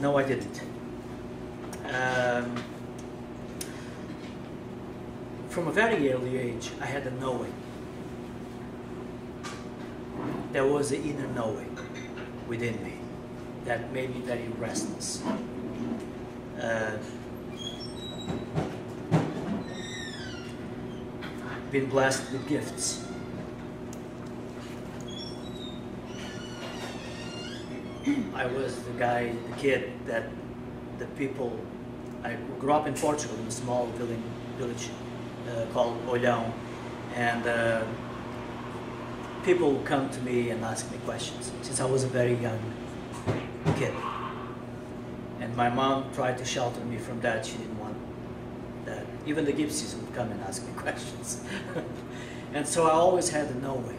No, I didn't. From a very early age, I had a knowing. There was an inner knowing within me that made me very restless. Been blessed with gifts. I was the kid that the people, I grew up in Portugal in a small village called Olhão, and people would come to me and ask me questions since I was a very young kid. And my mom tried to shelter me from that. She didn't want that. Even the gypsies would come and ask me questions. And so I always had a knowing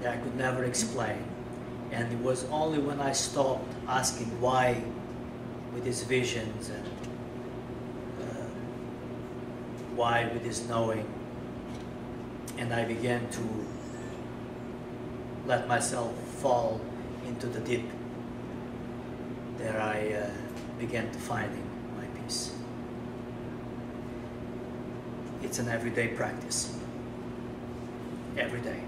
that I could never explain. And it was only when I stopped asking why with these visions and why with this knowing, and I began to let myself fall into the deep, that I began to finding my peace. It's an everyday practice. Every day.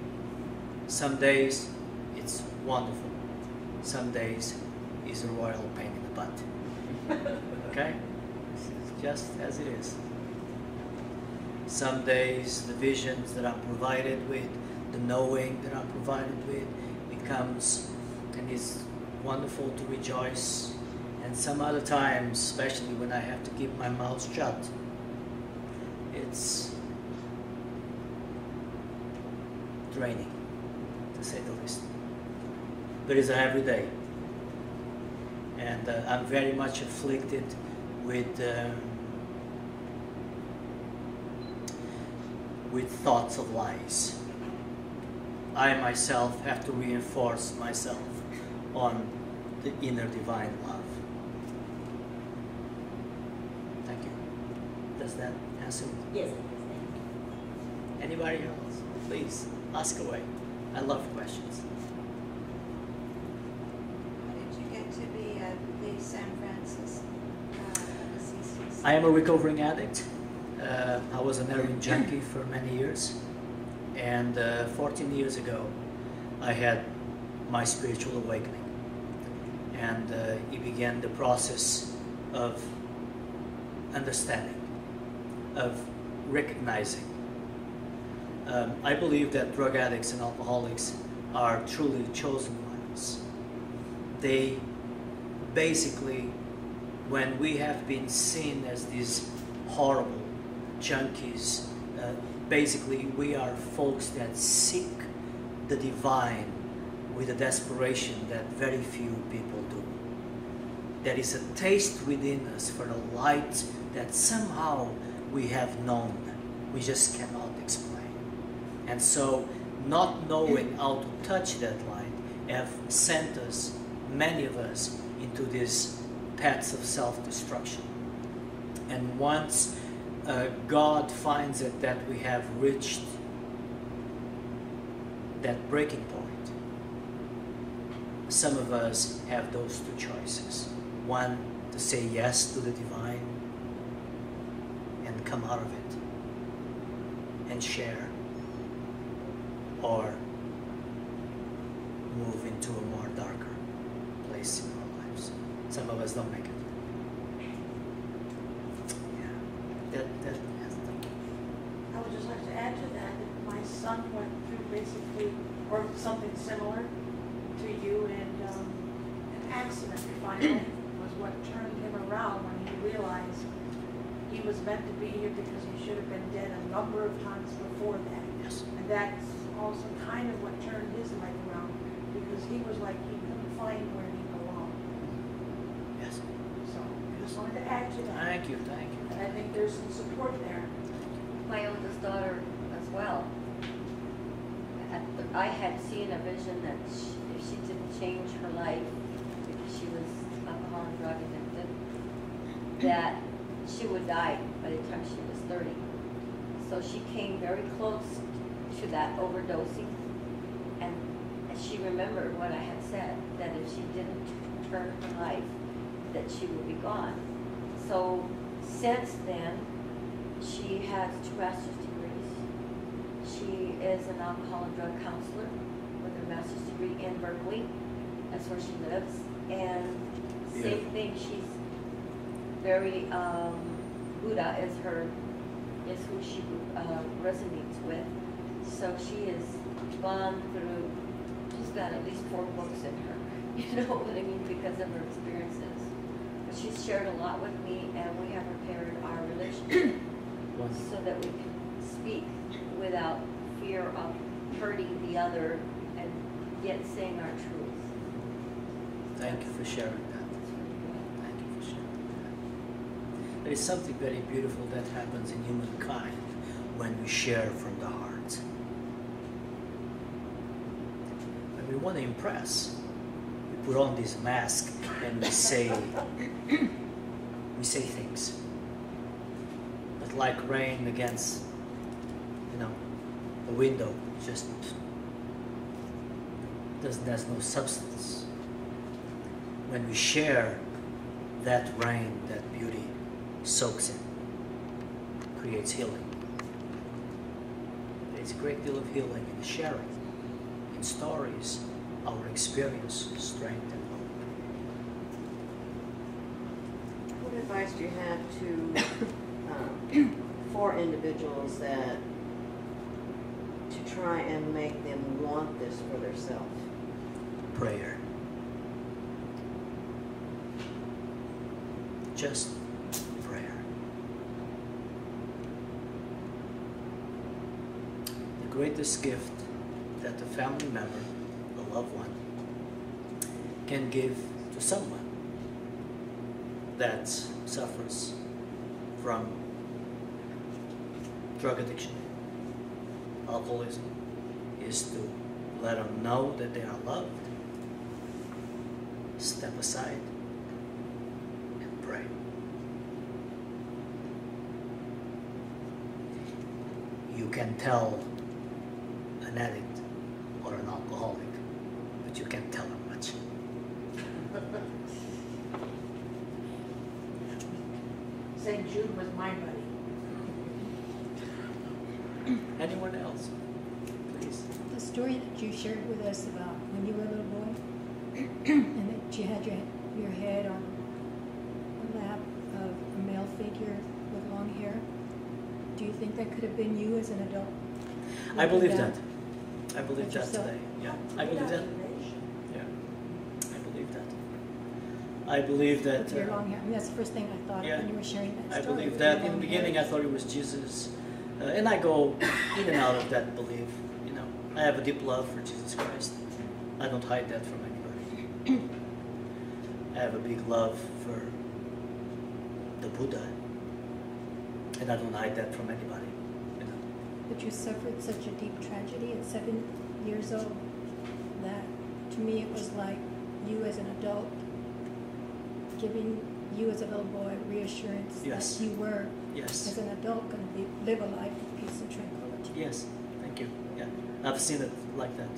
Some days it's wonderful. Some days is a royal pain in the butt. Okay? It's just as it is. Some days the visions that I'm provided with, the knowing that I'm provided with, it comes and it's wonderful to rejoice. And some other times, especially when I have to keep my mouth shut, it's draining, to say the least. But it's every day. And I'm very much afflicted with thoughts of lies. I myself have to reinforce myself on the inner divine love. Thank you. Does that answer? Yes, thank you. Anybody else? Please, ask away. I love questions. How did you get to be at the San Francisco CCC? I am a recovering addict. I was an heroin junkie for many years, and 14 years ago I had my spiritual awakening, and it began the process of understanding, of recognizing. I believe that drug addicts and alcoholics are truly chosen ones. They basically, when we have been seen as these horrible junkies, basically we are folks that seek the divine with a desperation that very few people do. There is a taste within us for the light that somehow we have known, we just cannot explain. And so, not knowing how to touch that light have sent us, many of us, into these paths of self-destruction. And once God finds it that we have reached that breaking point, some of us have those two choices. One, to say yes to the divine and come out of it and share, or move into a more darker place in our lives. Some of us don't make it. I would just like to add to that my son went through basically, or something similar to you, and an accident finally was what turned him around when he realized he was meant to be here because he should have been dead a number of times before that. Yes. And that's also kind of what turned his life around, because he was like he couldn't find where he belonged. Yes. So I just wanted to add to that. Thank you, thank you. And I think there's some support there. My oldest daughter as well. I had seen a vision that if she didn't change her life, because she was alcohol and drug addicted, that she would die by the time she was 30. So she came very close to that overdosing, and she remembered what I had said, that if she didn't turn her life, that she would be gone. So since then, she has 2 master's degrees. She is an alcohol and drug counselor with a master's degree in Berkeley. That's where she lives. And same thing, she's very, Buddha is who she resonates with. So she has gone through, she's got at least 4 books in her, you know what I mean, because of her experiences. But she's shared a lot with me, and we have repaired our relationship so that we can speak without fear of hurting the other and yet saying our truth. Thank you for sharing that. That's really good. Thank you for sharing that. There is something very beautiful that happens in humankind when we share from the heart. When we want to impress, we put on this mask and we say things. But like rain against, a window, just there's no substance. When we share, that rain, that beauty soaks in, creates healing. There's a great deal of healing in sharing, in stories, our experience, strength, and hope. What advice do you have to for individuals that to try and make them want this for themselves? Prayer. Just prayer. The greatest gift that a family member, a loved one, can give to someone that suffers from drug addiction, alcoholism, is to let them know that they are loved. Step aside and pray. You can tell an addict or an alcoholic, but you can't tell them much. St. Jude was my buddy. Anyone else? Please. The story that you shared with us about when you were a little boy, and that you had your head on the lap of a male figure with long hair, do you think that could have been you as an adult? I believe Looking that. back I believe at that yourself? today. Yeah, I believe that. Yeah, I believe that. I believe that. With your long hair. I mean, that's the first thing I thought yeah, when you were sharing that I story. believe with that. your In the long beginning, hair. I thought it was Jesus, and I go in and out of that belief. I have a deep love for Jesus Christ. I don't hide that from anybody. I have a big love for the Buddha, and I don't hide that from anybody. But you suffered such a deep tragedy at 7 years old that, to me, it was like you as an adult giving you as a little boy reassurance Yes. that you were, Yes. as an adult, going to live a life of peace and tranquility. Yes. Thank you. Yeah. I've seen it like that.